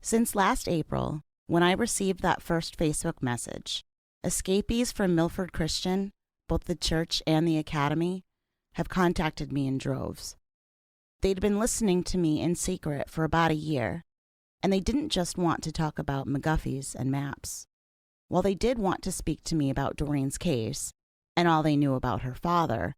Since last April, when I received that first Facebook message, escapees from Milford Christian, both the church and the academy, have contacted me in droves. They'd been listening to me in secret for about a year, and they didn't just want to talk about McGuffies and maps. While they did want to speak to me about Doreen's case, and all they knew about her father,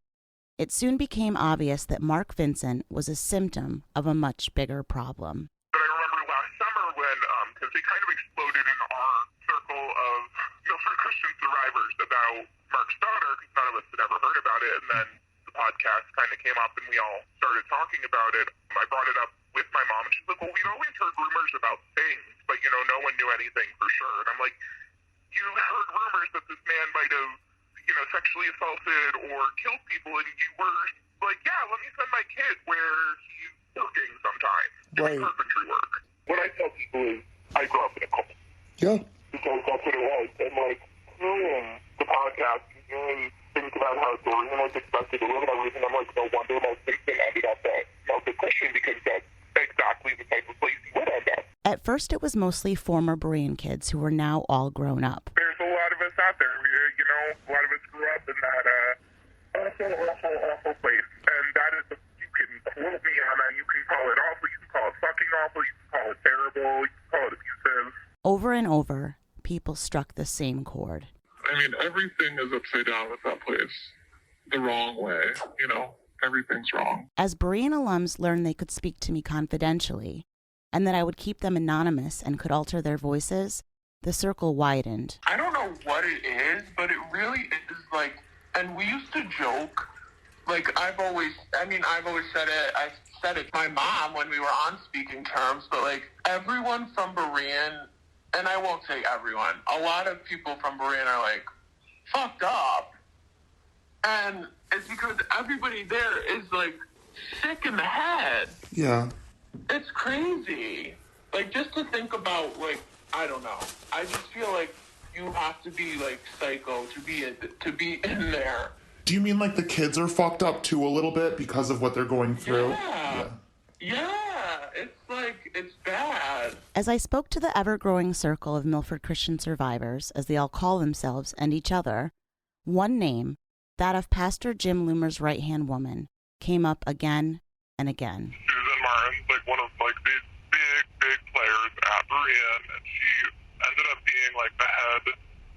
it soon became obvious that Mark Vincent was a symptom of a much bigger problem. But I remember last summer when, because they kind of exploded in our circle of Milford Christian survivors about Mark's daughter, because none of us had ever heard about it, and then the podcast kind of came up and we all started talking about it. I brought it up with my mom, and she's like, well, we'd always heard rumors about things, but, no one knew anything for sure. And I'm like, you heard rumors that this man might have, sexually assaulted or killed people, and you were like, yeah, let me send my kid where he's working sometimes, doing carpentry work. What I tell people is, I grew up in a cult. Yeah. Because that's what it was. And, hearing the podcast, hearing things about how Doreen was expected to live and everything, I'm like, no wonder Mark Vincent ended up at Milford Christian, because that's exactly the type of place he would end up. At first, it was mostly former Berean kids who were now all grown up. There's a lot of us out there, a lot of us grew up in that awful place. And that is, you can quote me on that, you can call it awful, you can call it fucking awful, you can call it terrible, you can call it abusive. Over and over, people struck the same chord. Everything is upside down with that place. The wrong way, everything's wrong. As Berean alums learned they could speak to me confidentially, and that I would keep them anonymous and could alter their voices, the circle widened. I don't know what it is, but it really is and we used to joke, I've always said it, I said it to my mom when we were on speaking terms, but everyone from Berean, and I won't say everyone, a lot of people from Berean are fucked up. And it's because everybody there is sick in the head. Yeah. It's crazy. Just to think about, I don't know. I just feel you have to be, psycho to be in there. Do you mean, the kids are fucked up, too, a little bit because of what they're going through? Yeah. It's bad. As I spoke to the ever-growing circle of Milford Christian survivors, as they all call themselves and each other, one name, that of Pastor Jim Loomer's right-hand woman, came up again and again. Susan Martin's one of the big players at Berean, and she ended up being the head,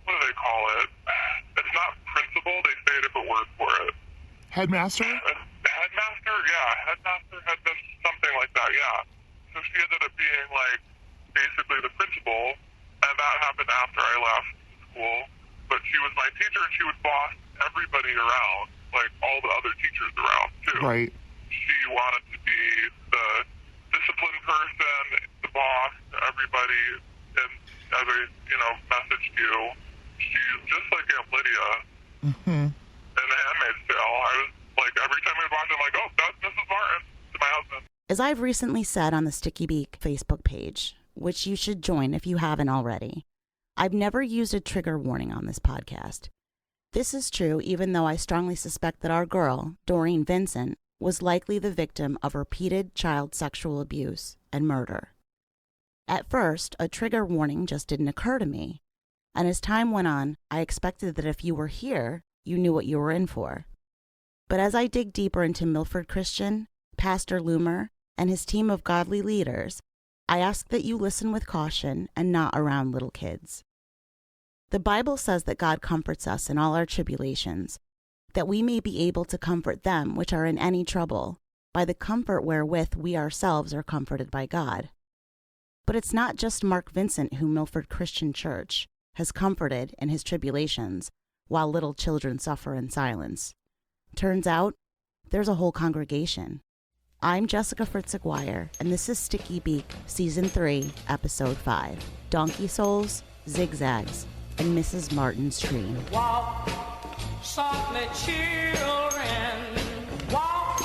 what do they call it? It's not principal, they say a different word for it. Headmaster? Headmaster? Yeah, headmaster, something like that, yeah. So she ended up being basically the principal, and that happened after I left school. But she was my teacher, and she would boss everybody around, all the other teachers around, too. Right. She wanted to be the discipline person, the boss to everybody, and as I, messaged you, she's just like Aunt Lydia. Mm-hmm. In The Handmaid's Tale, I was every time we watched it, oh, that's Mrs. Martin, to my husband. As I've recently said on the Sticky Beak Facebook page, which you should join if you haven't already, I've never used a trigger warning on this podcast. This is true even though I strongly suspect that our girl, Doreen Vincent, was likely the victim of repeated child sexual abuse and murder. At first, a trigger warning just didn't occur to me, and as time went on, I expected that if you were here, you knew what you were in for. But as I dig deeper into Milford Christian, Pastor Loomer, and his team of godly leaders, I ask that you listen with caution and not around little kids. The Bible says that God comforts us in all our tribulations, that we may be able to comfort them which are in any trouble, by the comfort wherewith we ourselves are comforted by God. But it's not just Mark Vincent whom Milford Christian Church has comforted in his tribulations, while little children suffer in silence. Turns out, there's a whole congregation. I'm Jessica Fritz-Aguirre, and this is Sticky Beak, Season 3, Episode 5, Donkey Souls, Zigzags, and Mrs. Martin's Dream. Walk softly, children. Walk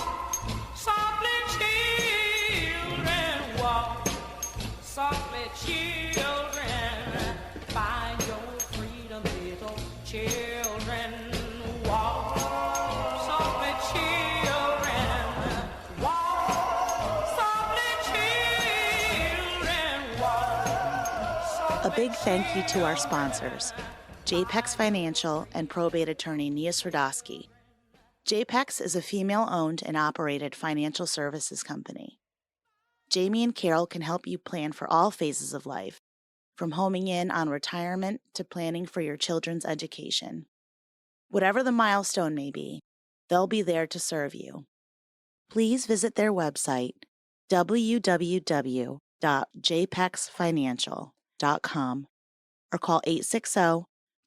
softly, children. Walk softly, children. Find your freedom, little children. Walk softly, children. Walk softly, children. Walk A big thank you to our sponsors, JPEX Financial and probate attorney Nia Srodowski. JPEX is a female-owned and operated financial services company. Jamie and Carol can help you plan for all phases of life, from homing in on retirement to planning for your children's education. Whatever the milestone may be, they'll be there to serve you. Please visit their website, www.jpexfinancial.com, or call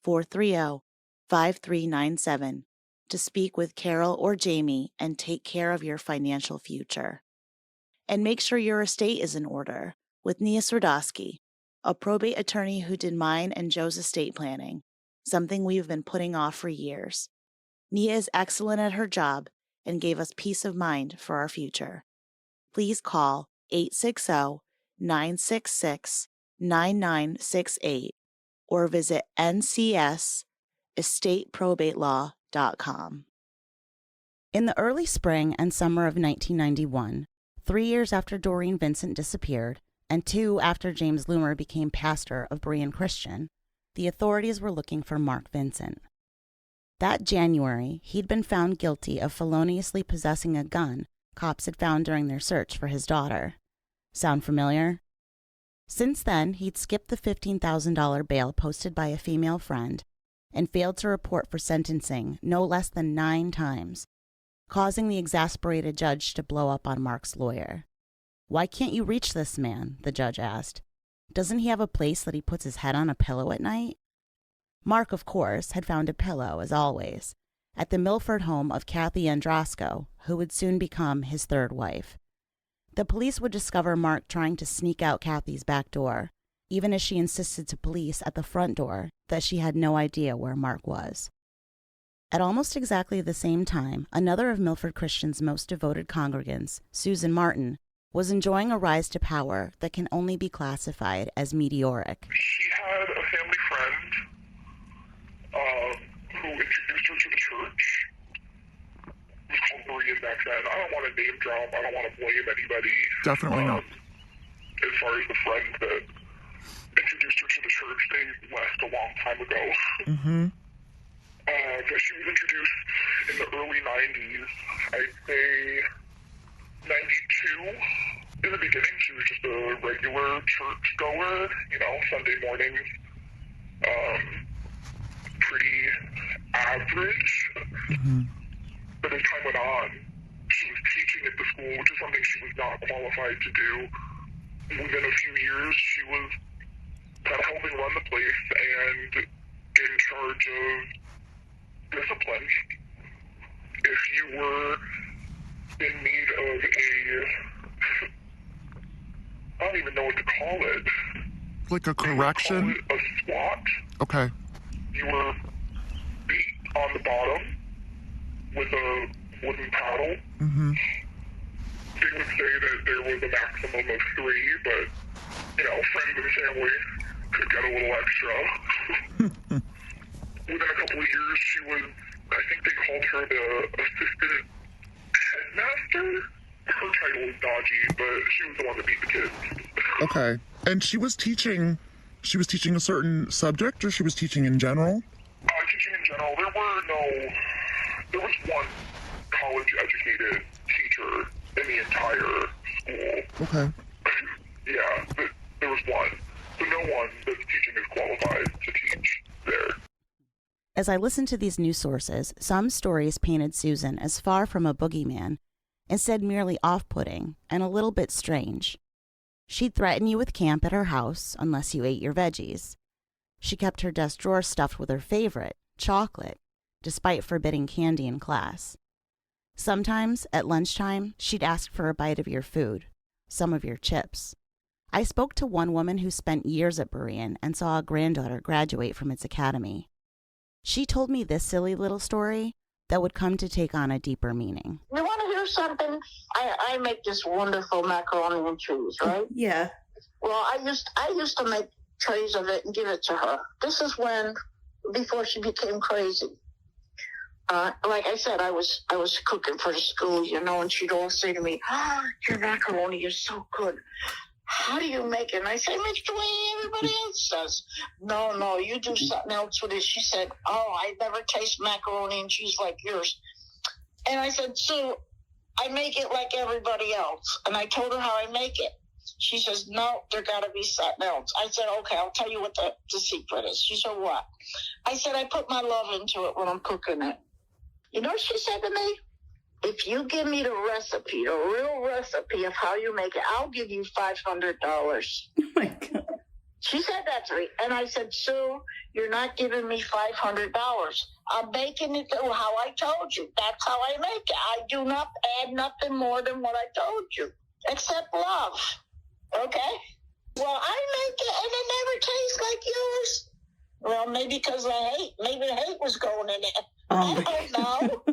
860-430-5397 to speak with Carol or Jamie and take care of your financial future. And make sure your estate is in order with Nia Srodowski, a probate attorney who did mine and Joe's estate planning, something we've been putting off for years. Nia is excellent at her job and gave us peace of mind for our future. Please call 860-966-9968 or visit ncsestateprobatelaw.com. In the early spring and summer of 1991, 3 years after Doreen Vincent disappeared, and 2 after James Loomer became pastor of Berean Christian, the authorities were looking for Mark Vincent. That January, he'd been found guilty of feloniously possessing a gun cops had found during their search for his daughter. Sound familiar? Since then, he'd skipped the $15,000 bail posted by a female friend and failed to report for sentencing no less than 9 times, causing the exasperated judge to blow up on Mark's lawyer. "Why can't you reach this man?" the judge asked. "Doesn't he have a place that he puts his head on a pillow at night?" Mark, of course, had found a pillow, as always, at the Milford home of Kathy Andrasco, who would soon become his 3rd wife. The police would discover Mark trying to sneak out Kathy's back door, even as she insisted to police at the front door that she had no idea where Mark was. At almost exactly the same time, another of Milford Christian's most devoted congregants, Susan Martin, was enjoying a rise to power that can only be classified as meteoric. She had a family friend who introduced her to the church. It was called Berean back then. I don't want to name drop. I don't want to blame anybody. Definitely not. As far as the friend that introduced her to the church, they left a long time ago. Mm-hmm. But she was introduced in the early 90s. I'd say 92. In the beginning, she was just a regular church goer, Sunday mornings. Pretty average. Mm-hmm. But as time went on, she was teaching at the school, which is something she was not qualified to do. Within a few years, she was kind of helping run the place and in charge of discipline. If you were in need of I don't even know what to call it. Like a correction? Call it a SWAT. Okay. You were beat on the bottom with a wooden paddle. Mm-hmm. They would say that there was a maximum of 3, but, friends and family could get a little extra. Within a couple of years, she was, I think they called her the assistant headmaster. Her title was dodgy, but she was the one that beat the kids. Okay. And she was teaching a certain subject, or she was teaching in general? Teaching in general. There was one college-educated teacher in the entire school. Okay. Yeah, but there was one. So no one that's teaching is qualified to teach there. As I listened to these news sources, some stories painted Susan as far from a boogeyman, instead merely off-putting and a little bit strange. She'd threaten you with camp at her house unless you ate your veggies. She kept her desk drawer stuffed with her favorite, chocolate, despite forbidding candy in class. Sometimes, at lunchtime, she'd ask for a bite of your food, some of your chips. I spoke to one woman who spent years at Berean and saw a granddaughter graduate from its academy. She told me this silly little story that would come to take on a deeper meaning. You want to hear something? I make this wonderful macaroni and cheese, right? Yeah. Well, I used to make trays of it and give it to her. This is before she became crazy. Like I said, I was cooking for the school, and she'd all say to me, "Your macaroni is so good." how do you make it? And I said, I make it the way everybody else does. No, you do something else with it. She said, I never taste macaroni and cheese like yours. And I said, so I make it like everybody else. And I told her how I make it. She says, no, there got to be something else. I said, okay, I'll tell you what the secret is. She said, what? I said, I put my love into it when I'm cooking it. You know what she said to me? If you give me the recipe, the real recipe of how you make it, I'll give you $500. Oh my God. She said that to me. And I said, Sue, you're not giving me $500. I'm making it how I told you. That's how I make it. I do not add nothing more than what I told you, except love. Okay? Well, I make it, and it never tastes like yours. Well, maybe because I hate. Maybe the hate was going in it. I don't know.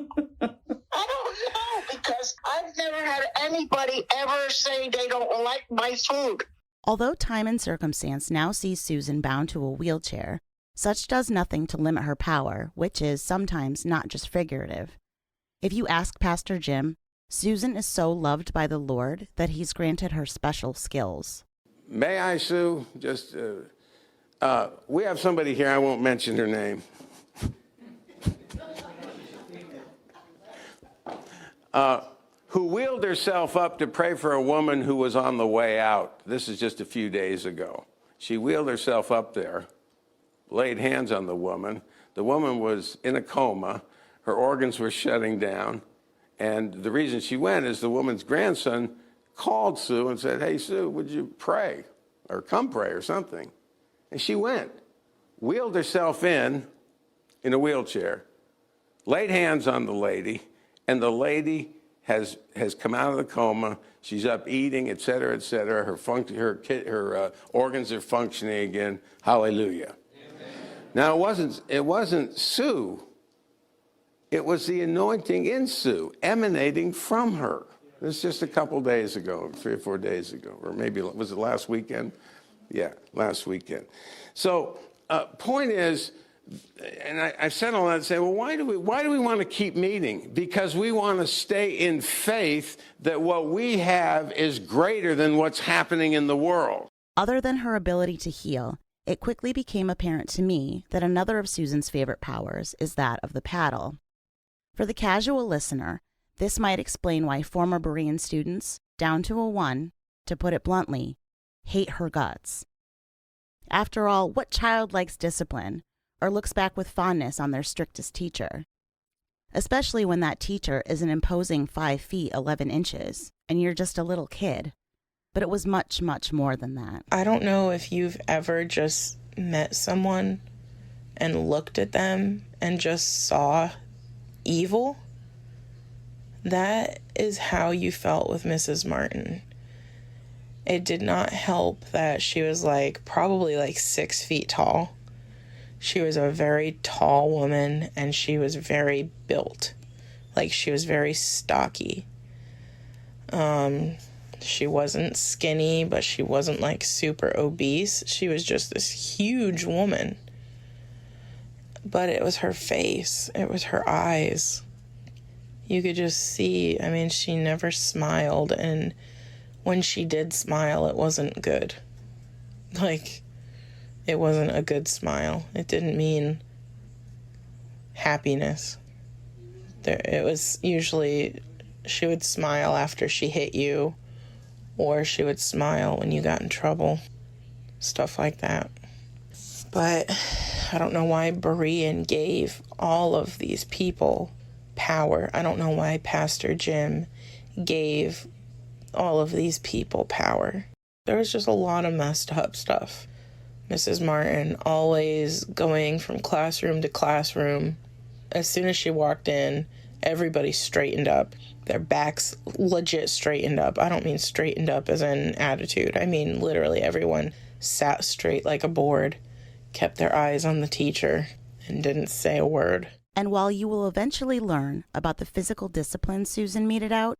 I don't know, because I've never had anybody ever say they don't like my food. Although time and circumstance now sees Susan bound to a wheelchair, such does nothing to limit her power, which is sometimes not just figurative. If you ask Pastor Jim, Susan is so loved by the Lord that he's granted her special skills. May I, Sue? Just, we have somebody here, I won't mention her name. Who wheeled herself up to pray for a woman who was on the way out. This is just a few days ago. She wheeled herself up there, laid hands on the woman. The woman was in a coma. Her organs were shutting down. And the reason she went is the woman's grandson called Sue and said, hey, Sue, would you pray or come pray or something? And she went, wheeled herself in a wheelchair, laid hands on the lady, and the lady has come out of the coma. She's up eating, et cetera, et cetera. Her organs are functioning again. Hallelujah. Amen. Now, it wasn't Sue. It was the anointing in Sue emanating from her. This is just a couple days ago, 3 or 4 days ago, or maybe, was it last weekend? Yeah, last weekend. So, point is, and I've said all that to say, well, why do we want to keep meeting? Because we want to stay in faith that what we have is greater than what's happening in the world. Other than her ability to heal, it quickly became apparent to me that another of Susan's favorite powers is that of the paddle. For the casual listener, this might explain why former Berean students, down to a 1, to put it bluntly, hate her guts. After all, what child likes discipline or looks back with fondness on their strictest teacher? Especially when that teacher is an imposing 5 feet 11 inches and you're just a little kid. But it was much, much more than that. I don't know if you've ever just met someone and looked at them and just saw evil. That is how you felt with Mrs. Martin. It did not help that she was probably 6 feet tall. She was a very tall woman, and she was very built. She was very stocky. She wasn't skinny, but she wasn't super obese. She was just this huge woman. But it was her face. It was her eyes. You could just see, she never smiled, and when she did smile, it wasn't good. It wasn't a good smile. It didn't mean happiness. It was usually, she would smile after she hit you, or she would smile when you got in trouble. Stuff like that. But I don't know why Berean gave all of these people power. I don't know why Pastor Jim gave all of these people power. There was just a lot of messed up stuff. Mrs. Martin always going from classroom to classroom. As soon as she walked in, everybody straightened up. Their backs legit straightened up. I don't mean straightened up as in attitude. I mean literally everyone sat straight like a board, kept their eyes on the teacher, and didn't say a word. And while you will eventually learn about the physical discipline Susan meted out,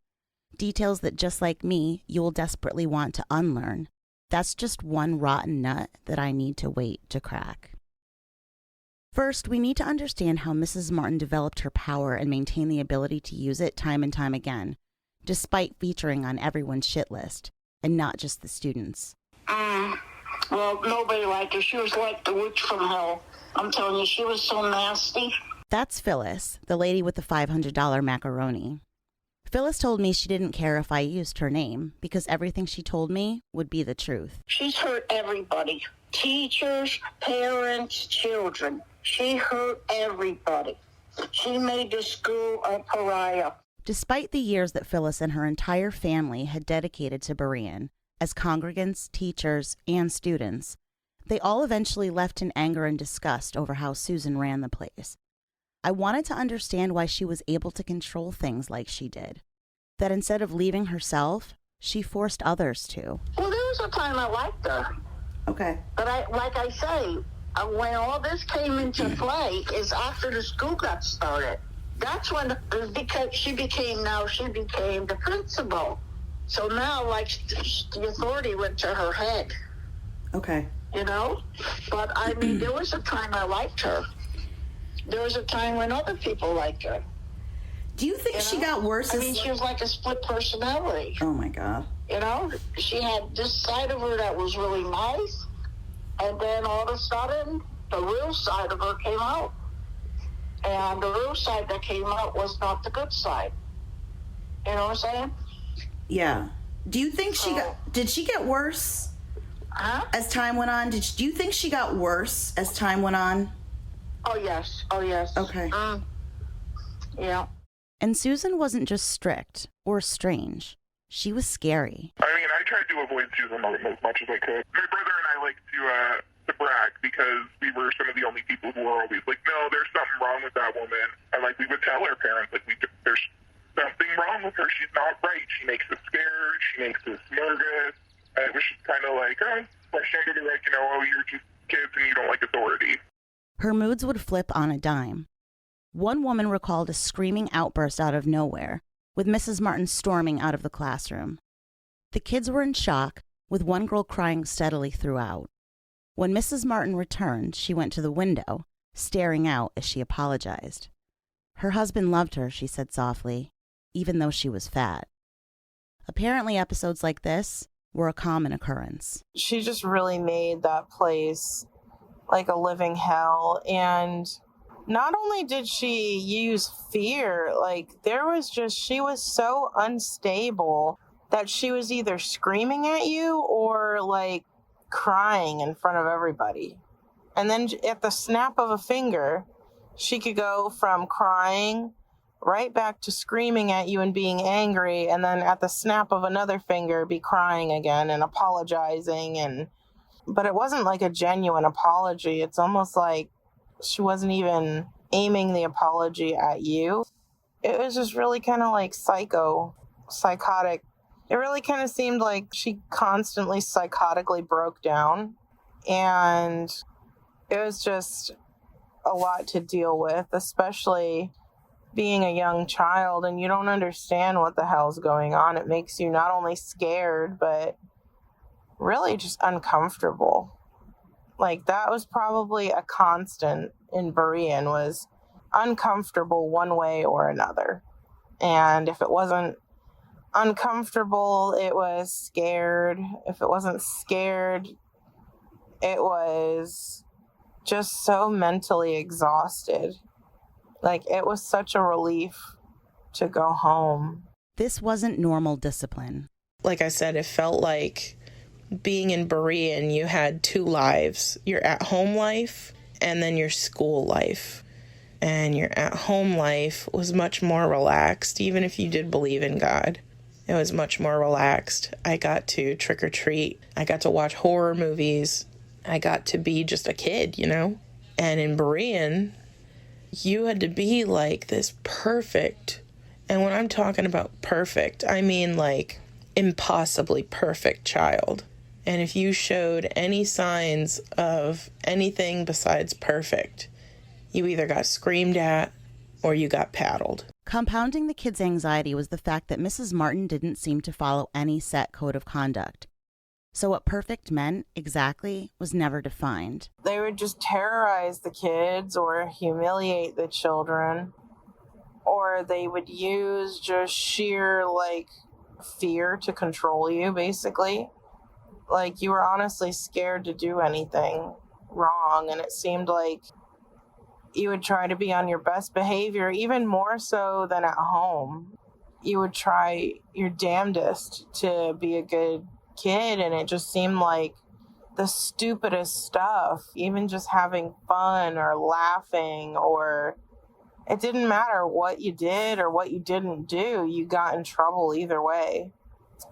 details that just like me, you will desperately want to unlearn, that's just one rotten nut that I need to wait to crack. First, we need to understand how Mrs. Martin developed her power and maintained the ability to use it time and time again, despite featuring on everyone's shit list, and not just the students. Well, nobody liked her. She was like the witch from hell. I'm telling you, she was so nasty. That's Phyllis, the lady with the $500 macaroni. Phyllis told me she didn't care if I used her name because everything she told me would be the truth. She's hurt everybody. Teachers, parents, children. She hurt everybody. She made the school a pariah. Despite the years that Phyllis and her entire family had dedicated to Berean, as congregants, teachers, and students, they all eventually left in anger and disgust over how Susan ran the place. I wanted to understand why she was able to control things like she did. That instead of leaving herself, she forced others to. Well, there was a time I liked her. Okay. But like I say, when all this came into play is after the school got started. That's when, because she became the principal. So now, like, the authority went to her head. Okay. You know? But, I mean, there was a time I liked her. There was a time when other people liked her. Do you think she got worse? I mean, she was like a split personality. Oh, my God. You know? She had this side of her that was really nice, and then all of a sudden, the real side of her came out. And the real side that came out was not the good side. You know what I'm saying? Yeah. Do you think did she get worse as time went on? Do you think she got worse as time went on? Oh, yes. Okay. Yeah. And Susan wasn't just strict or strange. She was scary. I mean, I tried to avoid Susan as much as I could. My brother and I like to brag because we were some of the only people who were always like, no, there's something wrong with that woman. And, like, we would tell our parents, like, there's something wrong with her. She's not right. She makes us scared. She makes us nervous. And it was just kind of like, oh, question to be like, you're just kids and you don't like authority. Her moods would flip on a dime. One woman recalled a screaming outburst out of nowhere, with Mrs. Martin storming out of the classroom. The kids were in shock, with one girl crying steadily throughout. When Mrs. Martin returned, she went to the window, staring out as she apologized. Her husband loved her, she said softly, even though she was fat. Apparently, episodes like this were a common occurrence. She just really made that place like a living hell. And not only did she use fear, like she was so unstable that she was either screaming at you or like crying in front of everybody. And then at the snap of a finger, she could go from crying right back to screaming at you and being angry, and then at the snap of another finger be crying again and apologizing. But it wasn't like a genuine apology. It's almost like she wasn't even aiming the apology at you. It was just really kind of like psychotic. It really kind of seemed like she constantly psychotically broke down, and it was just a lot to deal with, especially being a young child and you don't understand what the hell's going on. It makes you not only scared, but really just uncomfortable. Like, that was probably a constant in Berean, was uncomfortable one way or another. And if it wasn't uncomfortable, it was scared. If it wasn't scared, it was just so mentally exhausted. Like, it was such a relief to go home. This wasn't normal discipline. Like I said, it felt like being in Berean, you had two lives. Your at-home life and then your school life. And your at-home life was much more relaxed, even if you did believe in God. It was much more relaxed. I got to trick or treat. I got to watch horror movies. I got to be just a kid, And in Berean, you had to be like this perfect. And when I'm talking about perfect, I mean like impossibly perfect child. And if you showed any signs of anything besides perfect, you either got screamed at or you got paddled. Compounding the kids' anxiety was the fact that Mrs. Martin didn't seem to follow any set code of conduct. So what perfect meant exactly was never defined. They would just terrorize the kids or humiliate the children, or they would use just sheer fear to control you, basically. Like, you were honestly scared to do anything wrong, and it seemed like you would try to be on your best behavior, even more so than at home. You would try your damnedest to be a good kid, and it just seemed like the stupidest stuff, even just having fun or laughing, or it didn't matter what you did or what you didn't do, you got in trouble either way.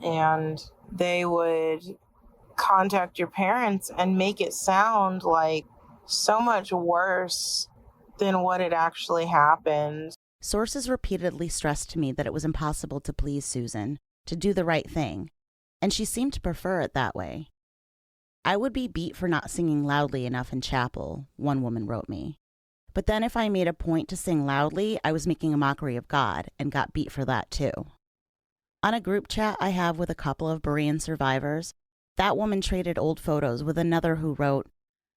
And they would contact your parents and make it sound like so much worse than what had actually happened. Sources repeatedly stressed to me that it was impossible to please Susan, to do the right thing, and she seemed to prefer it that way. I would be beat for not singing loudly enough in chapel, one woman wrote me. But then if I made a point to sing loudly, I was making a mockery of God and got beat for that too. On a group chat I have with a couple of Berean survivors, that woman traded old photos with another who wrote,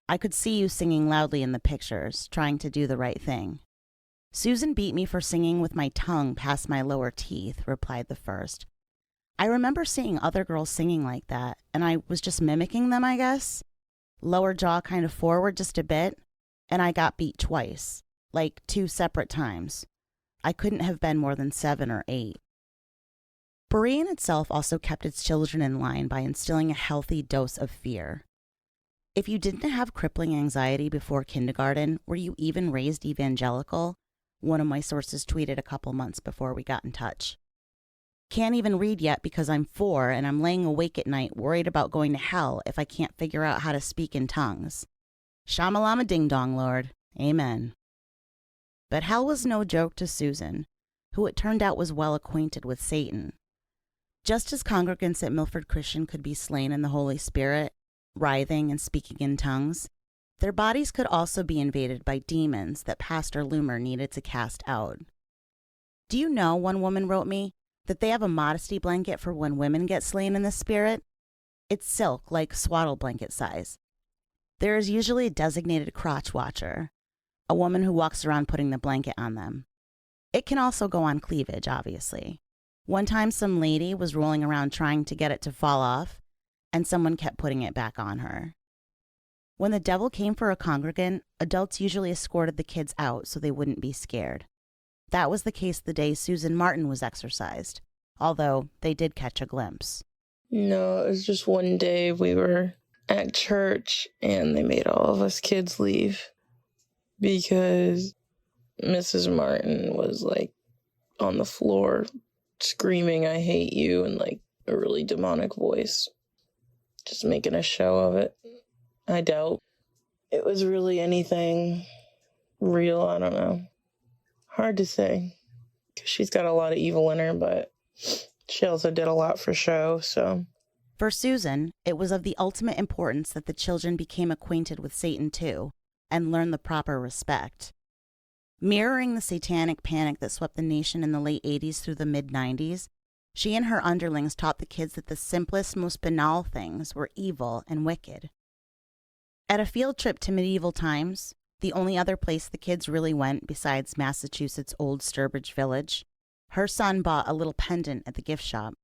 "I could see you singing loudly in the pictures, trying to do the right thing." "Susan beat me for singing with my tongue past my lower teeth," replied the first. "I remember seeing other girls singing like that, and I was just mimicking them, I guess. Lower jaw kind of forward just a bit, and I got beat twice, like 2 separate times. I couldn't have been more than 7 or 8. Berean itself also kept its children in line by instilling a healthy dose of fear. If you didn't have crippling anxiety before kindergarten, were you even raised evangelical? One of my sources tweeted a couple months before we got in touch. "Can't even read yet because I'm 4 and I'm laying awake at night worried about going to hell if I can't figure out how to speak in tongues. Shamalama ding dong, Lord. Amen." But hell was no joke to Susan, who it turned out was well acquainted with Satan. Just as congregants at Milford Christian could be slain in the Holy Spirit, writhing and speaking in tongues, their bodies could also be invaded by demons that Pastor Loomer needed to cast out. "Do you know," one woman wrote me, "that they have a modesty blanket for when women get slain in the spirit? It's silk, like swaddle blanket size. There is usually a designated crotch watcher, a woman who walks around putting the blanket on them. It can also go on cleavage, obviously. One time some lady was rolling around trying to get it to fall off, and someone kept putting it back on her. When the devil came for a congregant, adults usually escorted the kids out so they wouldn't be scared. That was the case the day Susan Martin was exorcised, although they did catch a glimpse. No, it was just one day we were at church and they made all of us kids leave because Mrs. Martin was like on the floor screaming, "I hate you," in like a really demonic voice, just making a show of it. I doubt it was really anything real. I don't know. Hard to say, because she's got a lot of evil in her, but she also did a lot for show, so. For Susan, it was of the ultimate importance that the children became acquainted with Satan too, and learned the proper respect. Mirroring the satanic panic that swept the nation in the late 80s through the mid-90s, she and her underlings taught the kids that the simplest, most banal things were evil and wicked. At a field trip to medieval times, the only other place the kids really went besides Massachusetts' Old Sturbridge Village, her son bought a little pendant at the gift shop.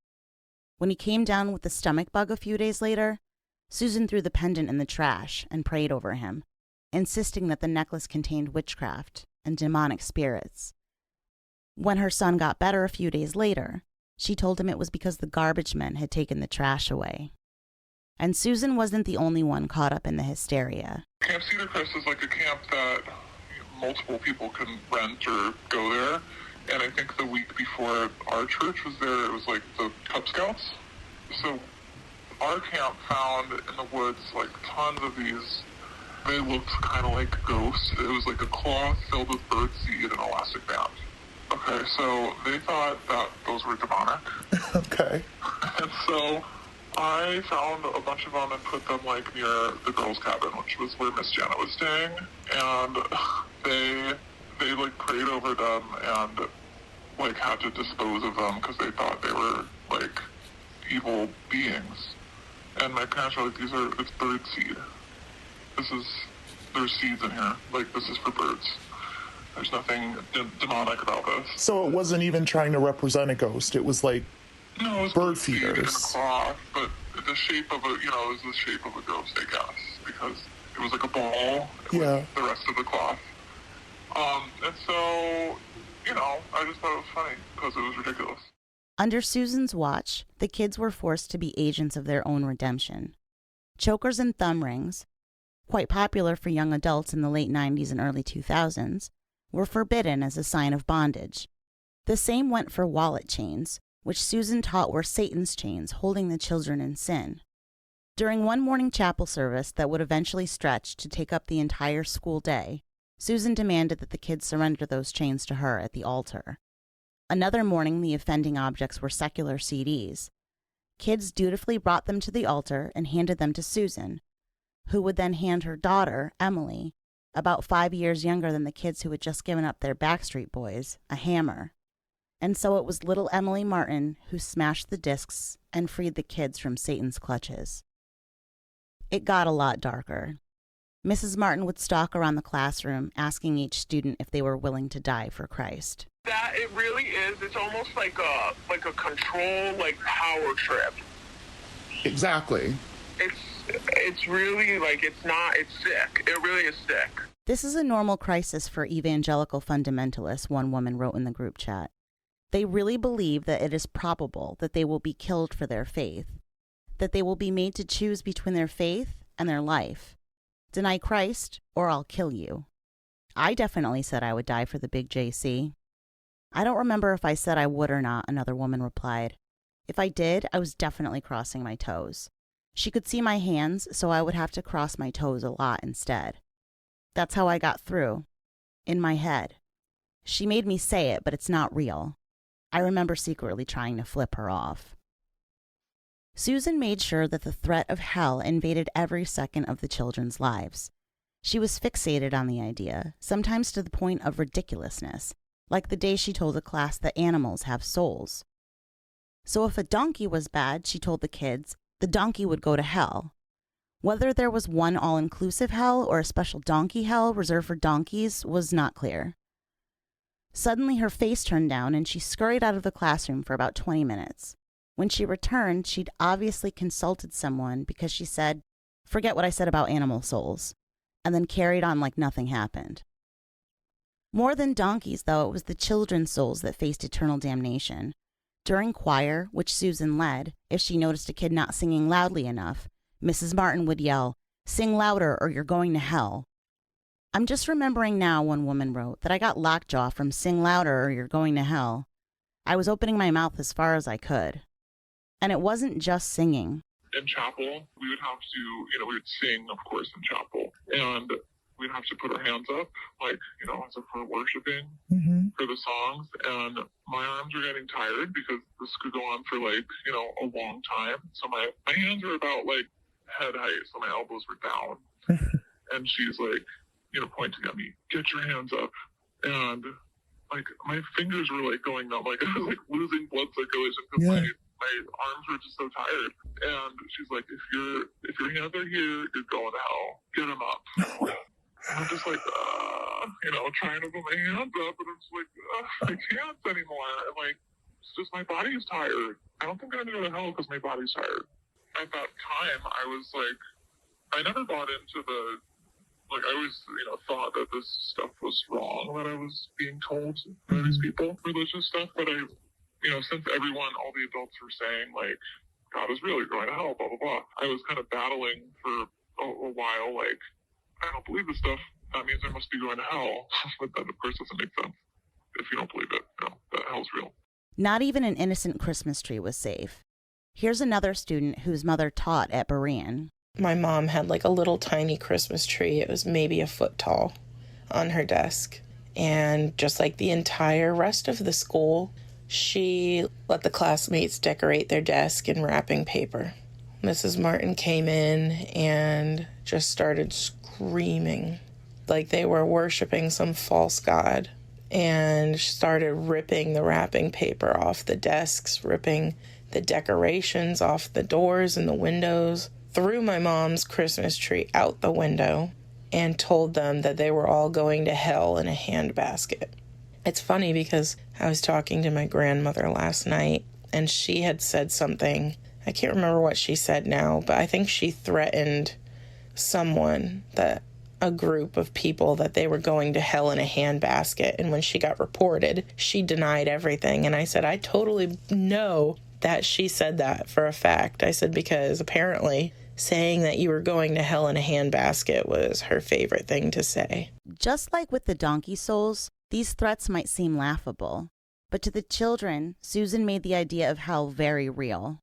When he came down with the stomach bug a few days later, Susan threw the pendant in the trash and prayed over him, insisting that the necklace contained witchcraft and demonic spirits. When her son got better a few days later, she told him it was because the garbage men had taken the trash away. And Susan wasn't the only one caught up in the hysteria. Camp Cedar Crest is like a camp that multiple people can rent or go there. And I think the week before our church was there, it was like the Cub Scouts. So our camp found in the woods like tons of these. They looked kind of like ghosts. It was like a cloth filled with birdseed and elastic band. Okay, so they thought that those were demonic. Okay. And so I found a bunch of them and put them like near the girls' cabin, which was where Miss Janet was staying. And they like prayed over them and like had to dispose of them because they thought they were like evil beings. And my parents were like, it's bird seed. There's seeds in here. Like, this is for birds. There's nothing demonic about this. So it wasn't even trying to represent a ghost. It was like No, it was bird seed in a feeders. cloth, but the shape of it was the shape of a ghost, I guess, because it was like a ball Yeah. with the rest of the cloth. And so, I just thought it was funny because it was ridiculous. Under Susan's watch, the kids were forced to be agents of their own redemption. Chokers and thumb rings, quite popular for young adults in the late 90s and early 2000s, were forbidden as a sign of bondage. The same went for wallet chains, which Susan taught were Satan's chains holding the children in sin. During one morning chapel service that would eventually stretch to take up the entire school day, Susan demanded that the kids surrender those chains to her at the altar. Another morning, the offending objects were secular CDs. Kids dutifully brought them to the altar and handed them to Susan, who would then hand her daughter, Emily, about 5 years younger than the kids who had just given up their Backstreet Boys, a hammer. And so it was little Emily Martin who smashed the discs and freed the kids from Satan's clutches. It got a lot darker. Mrs. Martin would stalk around the classroom, asking each student if they were willing to die for Christ. That it really is. It's almost like a control, power trip. Exactly. It's really it's sick. It really is sick. This is a normal crisis for evangelical fundamentalists, one woman wrote in the group chat. They really believe that it is probable that they will be killed for their faith, that they will be made to choose between their faith and their life. Deny Christ, or I'll kill you. I definitely said I would die for the big JC. I don't remember if I said I would or not, another woman replied. If I did, I was definitely crossing my toes. She could see my hands, so I would have to cross my toes a lot instead. That's how I got through. In my head. She made me say it, but it's not real. I remember secretly trying to flip her off. Susan made sure that the threat of hell invaded every second of the children's lives. She was fixated on the idea, sometimes to the point of ridiculousness, like the day she told a class that animals have souls. So if a donkey was bad, she told the kids, the donkey would go to hell. Whether there was one all-inclusive hell or a special donkey hell reserved for donkeys was not clear. Suddenly her face turned down and she scurried out of the classroom for about 20 minutes. When she returned, she'd obviously consulted someone because she said, "Forget what I said about animal souls," and then carried on like nothing happened. More than donkeys, though, it was the children's souls that faced eternal damnation. During choir, which Susan led, if she noticed a kid not singing loudly enough, Mrs. Martin would yell, "Sing louder or you're going to hell." I'm just remembering now, one woman wrote, that I got lockjaw from "sing louder or you're going to hell." I was opening my mouth as far as I could. And it wasn't just singing. In chapel, we would have to, we would sing, of course, in chapel. And we'd have to put our hands up, as if we're worshiping for the songs. And my arms were getting tired because this could go on for, a long time. So my hands were about, head height, so my elbows were down. And she's, pointing at me, "Get your hands up." And, my fingers were, going numb. I was, losing blood circulation because my arms were just so tired. And she's like, if your hands are here, you're going to hell. Get them up. And I'm just trying to put my hands up, and I'm just I can't anymore. And it's just my body's tired. I don't think I'm going to go to hell because my body's tired. At that time, I was I never bought into the, I always, thought that this stuff was wrong that I was being told by these people, religious stuff, but since all the adults were saying, God is really going to hell, blah, blah, blah, I was kind of battling for a while, I don't believe this stuff. That means I must be going to hell. But that, of course, doesn't make sense if you don't believe it, that hell's real. Not even an innocent Christmas tree was safe. Here's another student whose mother taught at Berean. My mom had a little tiny Christmas tree. It was maybe a foot tall on her desk. And just like the entire rest of the school, she let the classmates decorate their desk in wrapping paper. Mrs. Martin came in and just started screaming like they were worshiping some false god, and started ripping the wrapping paper off the desks, ripping the decorations off the doors and the windows, threw my mom's Christmas tree out the window, and told them that they were all going to hell in a handbasket. It's funny because I was talking to my grandmother last night, and she had said something. I can't remember what she said now, but I think she threatened someone, that a group of people, that they were going to hell in a handbasket. And when she got reported, she denied everything. And I said, I totally know that she said that for a fact. I said, because apparently saying that you were going to hell in a handbasket was her favorite thing to say. Just like with the donkey souls, these threats might seem laughable, but to the children, Susan made the idea of hell very real.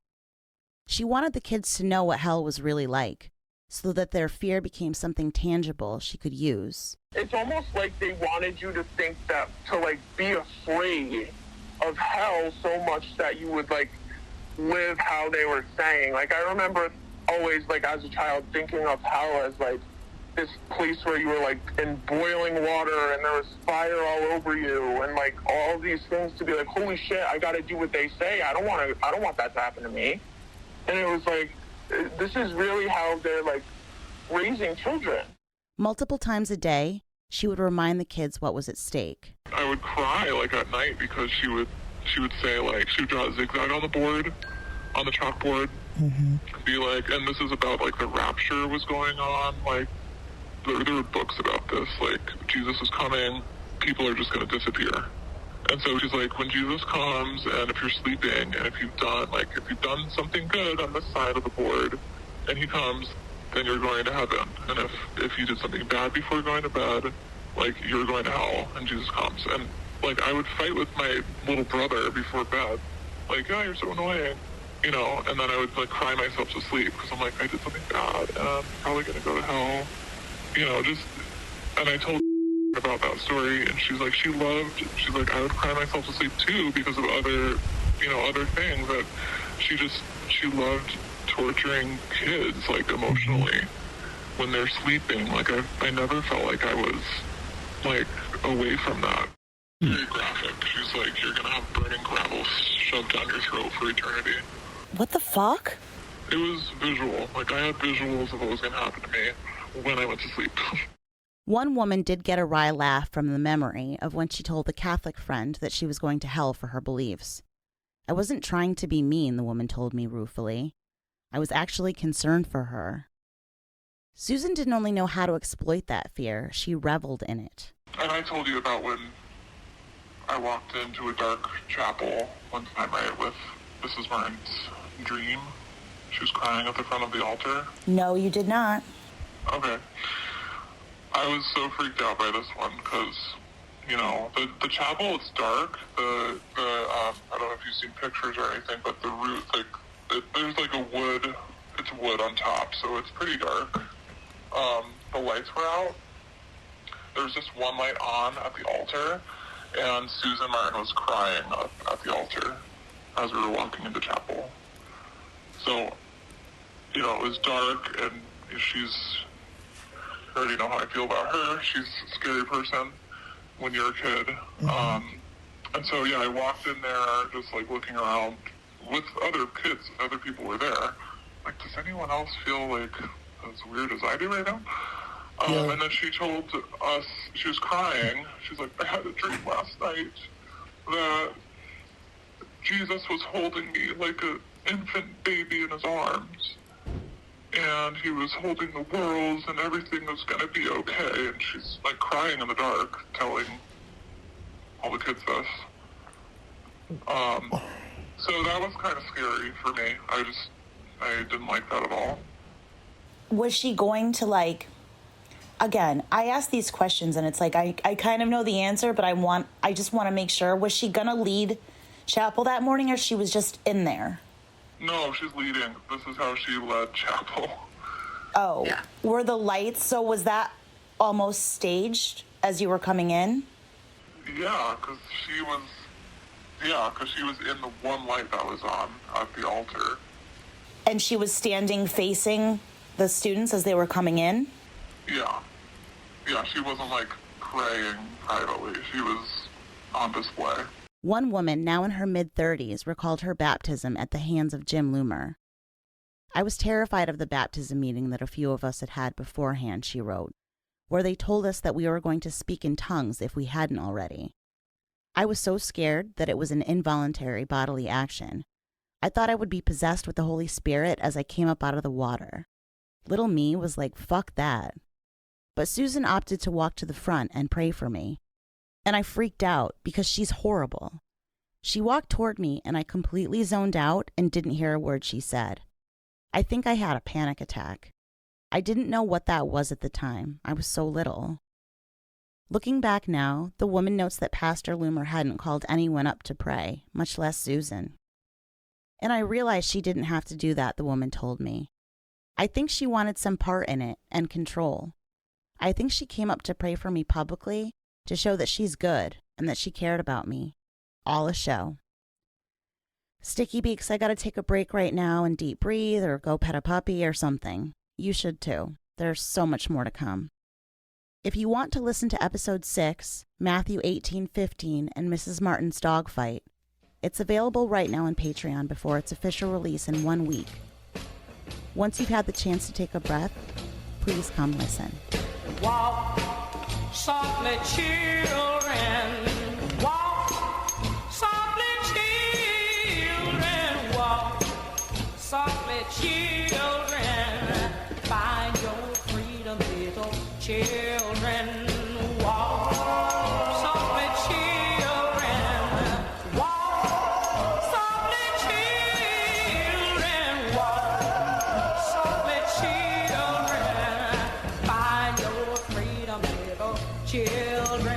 She wanted the kids to know what hell was really like, so that their fear became something tangible she could use. It's almost like they wanted you to think that, to like be afraid of hell so much that you would like live how they were saying. Like, I remember always, like, as a child, thinking of hell as like this place where you were like in boiling water and there was fire all over you and like all these things, to be like, holy shit, I gotta do what they say. I don't want that to happen to me. And it was like, this is really how they're like raising children. Multiple times a day, she would remind the kids what was at stake. I would cry like at night because she would say, like, she would draw a zigzag on the board, on the chalkboard, be like, and this is about like the rapture was going on, like there were books about this, like Jesus is coming, people are just going to disappear. And so she's like, when Jesus comes, and if you're sleeping, and if you've done something good on this side of the board, and he comes, then you're going to heaven. And if you did something bad before going to bed, like, you're going to hell, and Jesus comes. And like, I would fight with my little brother before bed, like, yeah, you're so annoying, you know, and then I would like cry myself to sleep, because I'm like, I did something bad, and I'm probably going to go to hell, you know, and I told about that story, and she's like, I would cry myself to sleep too because of other things, that she loved torturing kids, like, emotionally when they're sleeping. Like, I never felt like I was like away from that. Very graphic. She's like, you're gonna have burning gravel shoved down your throat for eternity. What the fuck? It was visual. Like, I had visuals of what was gonna happen to me when I went to sleep. One woman did get a wry laugh from the memory of when she told the Catholic friend that she was going to hell for her beliefs. I wasn't trying to be mean, the woman told me ruefully. I was actually concerned for her. Susan didn't only know how to exploit that fear, she reveled in it. And I told you about when I walked into a dark chapel one time, right, with Mrs. Martin's dream. She was crying at the front of the altar. No, you did not. Okay. I was so freaked out by this one because, you know, the chapel, it's dark. I don't know if you've seen pictures or anything, but the roof, like, there's like it's wood on top, so it's pretty dark. The lights were out. There was just one light on at the altar, and Susan Martin was crying at the altar as we were walking into chapel. So, you know, it was dark, and I already know how I feel about her. She's a scary person when you're a kid. And so, yeah, I walked in there just, like, looking around with other kids. Other people were there. Like, does anyone else feel, like, as weird as I do right now? And then she told us, she was crying. She's like, I had a dream last night that Jesus was holding me like an infant baby in his arms. And he was holding the world, and everything was going to be okay. And she's, like, crying in the dark, telling all the kids this. So that was kind of scary for me. I didn't like that at all. Was she going to, like, again, I ask these questions, and it's like, I kind of know the answer, but I just want to make sure. Was she going to lead chapel that morning, or she was just in there? No, she's leading. This is how she led chapel. Oh, yeah. Were the lights, so was that almost staged as you were coming in? Yeah, because she was in the one light that was on at the altar. And she was standing facing the students as they were coming in? Yeah. Yeah, she wasn't, like, praying privately. She was on display. One woman, now in her mid-30s, recalled her baptism at the hands of Jim Loomer. I was terrified of the baptism meeting that a few of us had had beforehand, she wrote, where they told us that we were going to speak in tongues if we hadn't already. I was so scared that it was an involuntary bodily action, I thought I would be possessed with the Holy Spirit as I came up out of the water. Little me was like, fuck that. But Susan opted to walk to the front and pray for me. And I freaked out because she's horrible. She walked toward me and I completely zoned out and didn't hear a word she said. I think I had a panic attack. I didn't know what that was at the time. I was so little. Looking back now, the woman notes that Pastor Loomer hadn't called anyone up to pray, much less Susan. And I realized she didn't have to do that, the woman told me. I think she wanted some part in it and control. I think she came up to pray for me publicly to show that she's good and that she cared about me. All a show. Sticky Beaks, I gotta take a break right now and deep breathe or go pet a puppy or something. You should too. There's so much more to come. If you want to listen to episode 6, Matthew 18:15, and Mrs. Martin's dog fight, it's available right now on Patreon before its official release in 1 week. Once you've had the chance to take a breath, please come listen. Walk softly, children. Walk softly, children. Walk softly, children. Find your freedom, little children. Walk softly, children. Walk softly, children. Walk softly, children. Find your freedom, little children.